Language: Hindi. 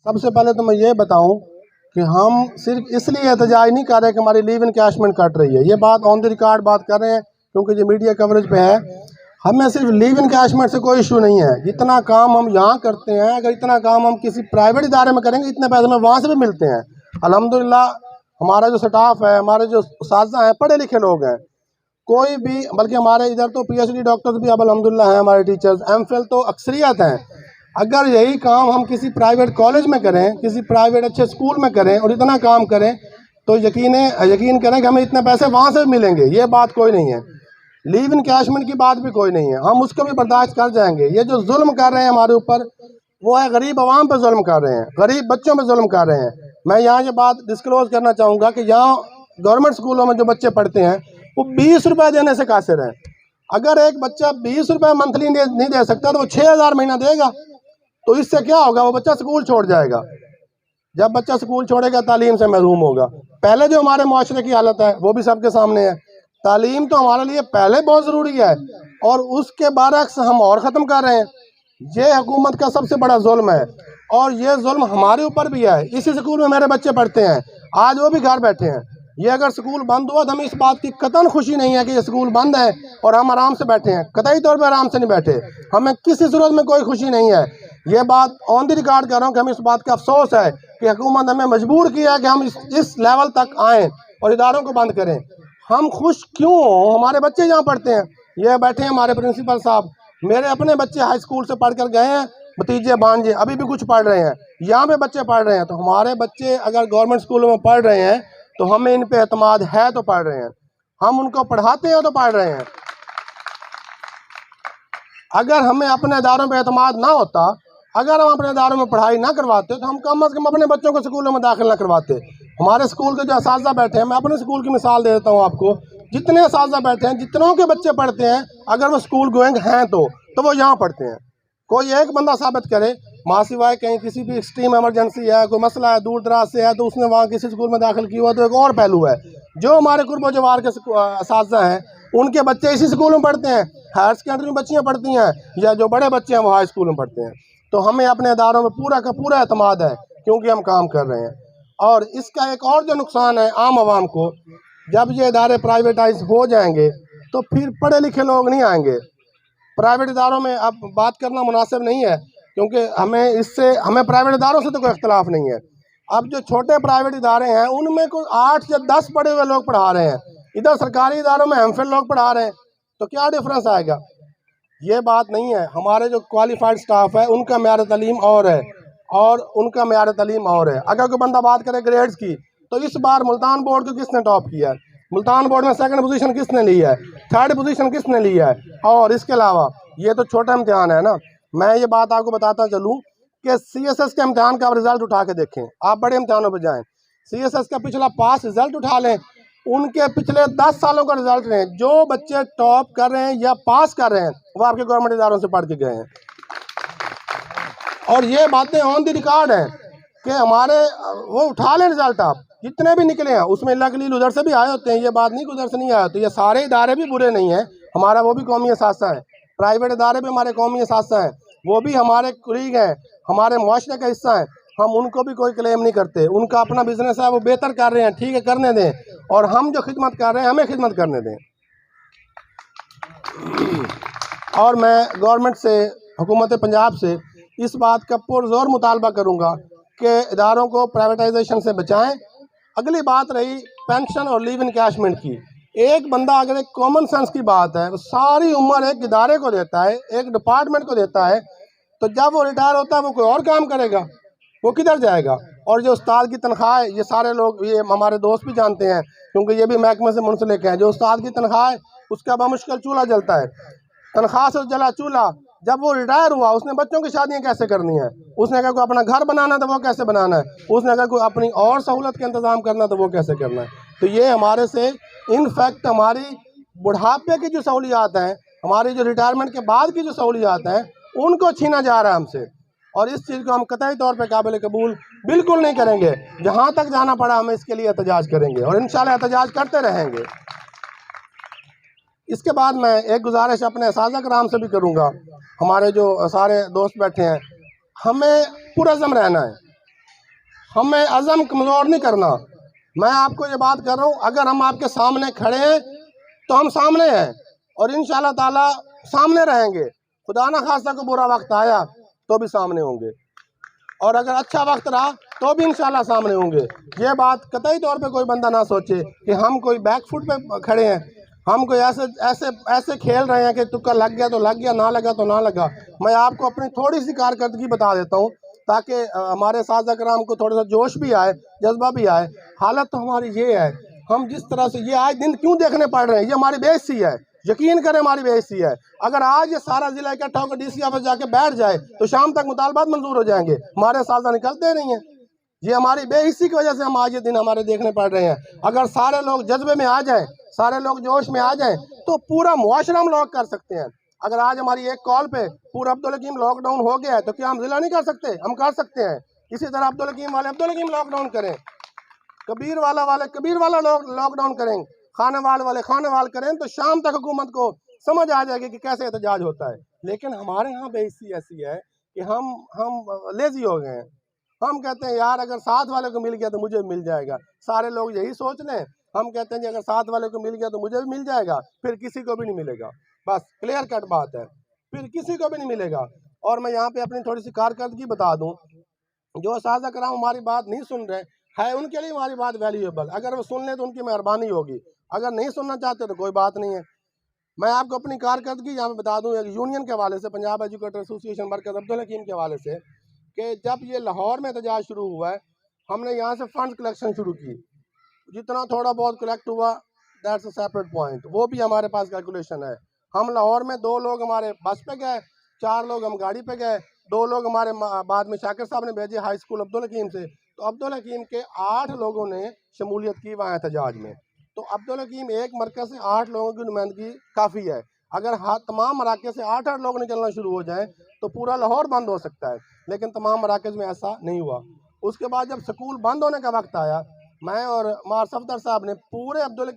सबसे पहले तो मैं ये बताऊं कि हम सिर्फ इसलिए एहतजाज नहीं कर रहे कि हमारी लीव इनकैशमेंट कट रही है। ये बात ऑन द रिकॉर्ड बात कर रहे हैं क्योंकि ये मीडिया कवरेज पे है। हमें सिर्फ लीव इनकैशमेंट से कोई इशू नहीं है। जितना काम हम यहाँ करते हैं, अगर इतना काम हम किसी प्राइवेट इदारे में करेंगे, इतने पैसे हमें वहाँ से भी मिलते हैं। अल्हम्दुलिल्लाह हमारा जो स्टाफ है, हमारे जो उस्ताज़ हैं, पढ़े लिखे लोग हैं। कोई भी, बल्कि हमारे इधर तो PhD डॉक्टर्स भी अब अल्हम्दुलिल्लाह हैं, हमारे टीचर्स MPhil तो अक्सरियत हैं। अगर यही काम हम किसी प्राइवेट कॉलेज में करें, किसी प्राइवेट अच्छे स्कूल में करें और इतना काम करें, तो यकीन करें कि हमें इतने पैसे वहाँ से मिलेंगे। ये बात कोई नहीं है। लीव इनकैशमेंट की बात भी कोई नहीं है, हम उसको भी बर्दाश्त कर जाएंगे। ये जो जुल्म कर रहे हैं हमारे ऊपर, वो है गरीब आवाम पर जुल्म कर रहे हैं, गरीब बच्चों पर जुल्म कर रहे हैं। मैं यहाँ ये बात डिस्क्लोज करना चाहूँगा कि यहाँ गवर्नमेंट स्कूलों में जो बच्चे पढ़ते हैं वो 20 रुपये देने से कासिर हैं। अगर एक बच्चा 20 रुपये मंथली नहीं दे सकता तो वो 6,000 महीना देगा। तो इससे क्या होगा, वो बच्चा स्कूल छोड़ जाएगा। जब बच्चा स्कूल छोड़ेगा तालीम से महरूम होगा। पहले जो हमारे माशरे की हालत है वो भी सबके सामने है। तालीम तो हमारे लिए पहले बहुत ज़रूरी है और उसके बरअक्स हम और ख़त्म कर रहे हैं। ये हुकूमत का सबसे बड़ा जुल्म है और ये जुल्म हमारे ऊपर भी है। इसी स्कूल में मेरे बच्चे पढ़ते हैं, आज वो भी घर बैठे हैं। ये अगर स्कूल बंद हुआ तो हमें इस बात की कतई खुशी नहीं है कि ये स्कूल बंद है और हम आराम से बैठे हैं। कतई तौर पर आराम से नहीं बैठे, हमें किसी सूरत में कोई खुशी नहीं है। ये बात ऑन द रिकॉर्ड कर रहा हूँ कि हमें इस बात का अफसोस है कि हुकूमत हमें मजबूर किया है कि हम इस लेवल तक आएँ और इदारों को बंद करें। हम खुश क्यों हों, हमारे बच्चे यहाँ पढ़ते हैं। ये बैठे हैं हमारे प्रिंसिपल साहब, मेरे अपने बच्चे हाई स्कूल से पढ़ कर गए हैं, भतीजे भांजे अभी भी कुछ पढ़ रहे हैं, यहाँ पे बच्चे पढ़ रहे हैं। तो हमारे बच्चे अगर गवर्नमेंट स्कूलों में पढ़ रहे हैं तो हमें इन पे एतमाद है तो पढ़ रहे हैं, हम उनको पढ़ाते हैं तो पढ़ रहे हैं। अगर हमें अपने इदारों पे एतमाद ना होता, अगर हम अपने इदारों में पढ़ाई ना करवाते तो हम कम अज़ कम अपने बच्चों को स्कूलों में दाखिल ना करवाते। हमारे स्कूल के जो असातिज़ा बैठे हैं, मैं अपने स्कूल की मिसाल दे देता हूँ आपको। जितने असातिज़ा बैठे हैं, जितनों के बच्चे पढ़ते हैं, अगर वो स्कूल गोइंग हैं तो वो यहाँ पढ़ते हैं। कोई एक बंदा साबित करे, मासिवाए कहीं किसी भी एक्सट्रीम इमरजेंसी है, कोई मसला है, दूर दराज से है, तो उसने वहाँ किसी स्कूल में दाखिल किया हुआ, तो एक और पहलू है। जो हमारे कुर्बो जवार के असातिज़ा हैं, उनके बच्चे इसी स्कूल में पढ़ते हैं, हायर सेकेंडरी में बच्चियाँ पढ़ती हैं, या जो बड़े बच्चे हैं वो हाई स्कूल में पढ़ते हैं। तो हमें अपने इदारों में पूरा का पूरा एतमाद है क्योंकि हम काम कर रहे हैं। और इसका एक और जो नुकसान है आम आवाम को, जब ये इदारे प्राइवेटाइज हो जाएंगे तो फिर पढ़े लिखे लोग नहीं आएंगे। प्राइवेट इदारों में अब बात करना मुनासिब नहीं है क्योंकि हमें प्राइवेट इदारों से तो कोई इख्तलाफ नहीं है। अब जो छोटे प्राइवेट इदारे हैं उनमें कुछ 8 या 10 पढ़े हुए लोग पढ़ा रहे हैं, इधर सरकारी इदारों में MPhil लोग पढ़ा रहे हैं, तो क्या डिफरेंस आएगा? ये बात नहीं है। हमारे जो क्वालिफाइड स्टाफ है उनका मेयार तालीम और है और उनका मेयार तालीम और है। अगर कोई बंदा बात करे ग्रेड्स की, तो इस बार मुल्तान बोर्ड को किसने टॉप किया है? मुल्तान बोर्ड में 2nd पोजीशन किसने ली है? 3rd पोजीशन किसने ली है? और इसके अलावा ये तो छोटा इम्तिहान है ना। मैं ये बात आपको बताता चलूँ कि CSS के इम्तिहान का आप रिज़ल्ट उठा के देखें, आप बड़े इम्तिहानों पर जाएँ, CSS का पिछला पास रिज़ल्ट उठा लें, उनके पिछले 10 सालों का रिजल्ट लें। जो बच्चे टॉप कर रहे हैं या पास कर रहे हैं वो आपके गवर्नमेंट इदारों से पढ़ के गए हैं। और ये बातें ऑन द रिकॉर्ड हैं कि हमारे वो उठा लें रिजल्ट, आप जितने भी निकले हैं उसमें अल्लाह के लिए उधर से भी आए होते हैं। ये बात नहीं कि उधर से नहीं आए होते। ये सारे इदारे भी बुरे नहीं हैं, हमारा वो भी कौमी असासा है। प्राइवेट इदारे भी हमारे कौमी असासा हैं, वो भी हमारे कुलीग हैं, हमारे मुआशरे का हिस्सा हैं। हम उनको भी कोई क्लेम नहीं करते, उनका अपना बिजनेस है, वो बेहतर कर रहे हैं, ठीक है, करने दें। और हम जो खिदमत कर रहे हैं हमें खिदमत करने दें। और मैं गवर्नमेंट से, हुकूमत पंजाब से इस बात का पुरज़ोर मुतालबा करूँगा कि इदारों को प्राइवेटाइजेशन से बचाएं। अगली बात रही पेंशन और लीव इनकैशमेंट की। एक बंदा अगर एक कॉमन सेंस की बात है, सारी उम्र एक इदारे को देता है, एक डिपार्टमेंट को देता है, तो जब वो रिटायर होता है वो कोई और काम करेगा, वो किधर जाएगा? और जो उस्ताद की तनख्वाह है, ये सारे लोग, ये हमारे दोस्त भी जानते हैं क्योंकि ये भी महकमे से मुंसलिक हैं, जो उस्ताद की तनख्वाह है उसका बामुश्किल चूल्हा जलता है, तनख्वाह से जला चूल्हा। जब वो रिटायर हुआ उसने बच्चों की शादियाँ कैसे करनी है? उसने अगर कोई अपना घर बनाना है तो वो कैसे बनाना है? उसने अगर कोई अपनी और सहूलत का इंतज़ाम करना है तो वो कैसे करना है? तो ये हमारे से इनफैक्ट हमारी बुढ़ापे की जो सहूलियात हैं, हमारी जो रिटायरमेंट के बाद की जो सहूलियात हैं, उनको छीना जा रहा है हमसे। और इस चीज़ को हम कतई तौर पे काबिल कबूल बिल्कुल नहीं करेंगे। जहाँ तक जाना पड़ा हम इसके लिए एहतजाज करेंगे और इंशाल्लाह एहतजाज करते रहेंगे। इसके बाद मैं एक गुजारिश अपने असातिज़ा कराम से भी करूँगा, हमारे जो सारे दोस्त बैठे हैं, हमें पुरअज़्म रहना है। हमें अज़म कमज़ोर नहीं करना। मैं आपको ये बात कर रहा हूँ, अगर हम आपके सामने खड़े हैं तो हम सामने हैं और इंशाअल्लाह ताला सामने रहेंगे। खुदा ना खास्ता को बुरा वक्त आया तो भी सामने होंगे, और अगर अच्छा वक्त रहा तो भी इंशाल्लाह सामने होंगे। ये बात कतई तौर पे कोई बंदा ना सोचे कि हम कोई बैक फुट पे खड़े हैं, हम कोई ऐसे ऐसे ऐसे खेल रहे हैं कि तुक्का लग गया तो लग गया, ना लगा तो ना लगा। मैं आपको अपनी थोड़ी सी कारकर्दगी बता देता हूँ ताकि हमारे साज़ा कराम को थोड़ा सा जोश भी आए, जज्बा भी आए। हालत तो हमारी ये है, हम जिस तरह से ये आज दिन क्यों देखने पड़ रहे हैं, ये हमारी बेइज्जती है। यकीन करें हमारी बेइज्जती है। अगर आज ये सारा जिला इकट्ठा होकर डीसी ऑफिस जाके बैठ जाए तो शाम तक मुतालबात मंजूर हो जाएंगे। हमारे साजा निकलते नहीं हैं। ये हमारी बेइज्जती की वजह से हम आज ये दिन हमारे देखने पड़ रहे हैं। अगर सारे लोग जज्बे में आ जाएं, सारे लोग जोश में आ जाएं तो पूरा मुआशरा हम लॉक कर सकते हैं। अगर आज हमारी एक कॉल पे पूरा अब्दुल हकीम लॉकडाउन हो गया है तो क्या हम जिला नहीं कर सकते? हम कर सकते हैं। इसी तरह अब्दुल हकीम वाले अब्दुल हकीम लॉकडाउन करें, कबीर वाले कबीर वाला लॉकडाउन करें, खानेवाल वाले खानेवाल करें, तो शाम तक हुकूमत को समझ आ जाएगी कि कैसे एहतजाज होता है। लेकिन हमारे यहाँ बेइज्जती ऐसी है कि हम लेजी हो गए हैं। हम कहते हैं यार अगर साथ वाले को मिल गया तो मुझे भी मिल जाएगा। सारे लोग यही सोच लें। हम कहते हैं जी अगर साथ वाले को मिल गया तो मुझे भी मिल जाएगा, फिर किसी को भी नहीं मिलेगा। बस क्लियर कट बात है, फिर किसी को भी नहीं मिलेगा। और मैं यहाँ पे अपनी थोड़ी सी कारकर्दगी बता दूँ, जो साझा कराम हमारी बात नहीं सुन रहे है उनके लिए हमारी बात वैल्यूएबल। अगर वो सुन लें तो उनकी मेहरबानी होगी, अगर नहीं सुनना चाहते तो कोई बात नहीं है। मैं आपको अपनी कारकर्दगी यहाँ पे बता दूँ एक यूनियन के हवाले से, पंजाब एजुकेटर एसोसिएशन मरकज़ अब्दुल हकीम के हवाले से, कि जब ये लाहौर में एहतजाज शुरू हुआ है हमने यहाँ से फंड कलेक्शन शुरू की। जितना थोड़ा बहुत कलेक्ट हुआ दैट्स अ सेपरेट पॉइंट, वो भी हमारे पास कैलकुलेशन है। हम लाहौर में 2 लोग हमारे बस पे गए, 4 लोग हम गाड़ी पे गए, 2 लोग हमारे बाद में शाकिर साहब ने भेजे हाई स्कूल अब्दुल हकीम से। तो अब्दुल हकीम के 8 लोगों ने शमूलियत की वहाँ एहतजाज में। तो अब्दुल हकीम एक मरकज़ से 8 लोगों की नुमाइंदगी काफ़ी है। अगर तमाम मराकज़ से 8-8 लोग निकलना शुरू हो जाएँ तो पूरा लाहौर बंद हो सकता है, लेकिन तमाम मराकज़ में ऐसा नहीं हुआ। उसके बाद जब स्कूल बंद होने का वक्त आया, मैं और मार सफदर साहब ने पूरे अब्दुल